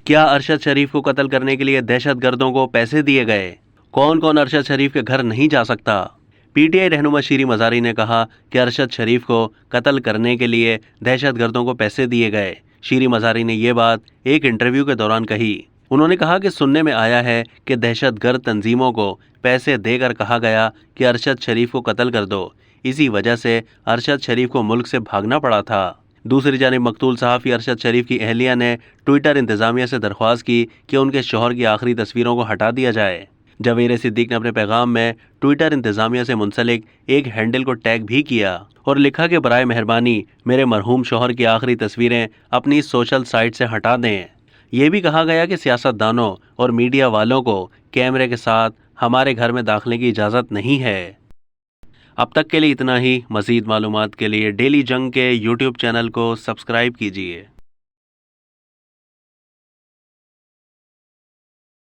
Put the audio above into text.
کیا ارشد شریف کو قتل کرنے کے لیے دہشت گردوں کو پیسے دیے گئے؟ کون کون ارشد شریف کے گھر نہیں جا سکتا؟ پی ٹی آئی رہنما شیری مزاری نے کہا کہ ارشد شریف کو قتل کرنے کے لیے دہشت گردوں کو پیسے دیے گئے۔ شیری مزاری نے یہ بات ایک انٹرویو کے دوران کہی۔ انہوں نے کہا کہ سننے میں آیا ہے کہ دہشت گرد تنظیموں کو پیسے دے کر کہا گیا کہ ارشد شریف کو قتل کر دو، اسی وجہ سے ارشد شریف کو ملک سے بھاگنا پڑا تھا۔ دوسری جانب مقتول صحافی ارشد شریف کی اہلیہ نے ٹویٹر انتظامیہ سے درخواست کی کہ ان کے شوہر کی آخری تصویروں کو ہٹا دیا جائے۔ جویر صدیق نے اپنے پیغام میں ٹویٹر انتظامیہ سے منسلک ایک ہینڈل کو ٹیگ بھی کیا اور لکھا کہ برائے مہربانی میرے مرحوم شوہر کی آخری تصویریں اپنی سوشل سائٹ سے ہٹا دیں۔ یہ بھی کہا گیا کہ سیاست دانوں اور میڈیا والوں کو کیمرے کے ساتھ ہمارے گھر میں داخلے کی اجازت نہیں ہے۔ اب تک کے لیے اتنا ہی۔ مزید معلومات کے لیے ڈیلی جنگ کے یوٹیوب چینل کو سبسکرائب کیجیے۔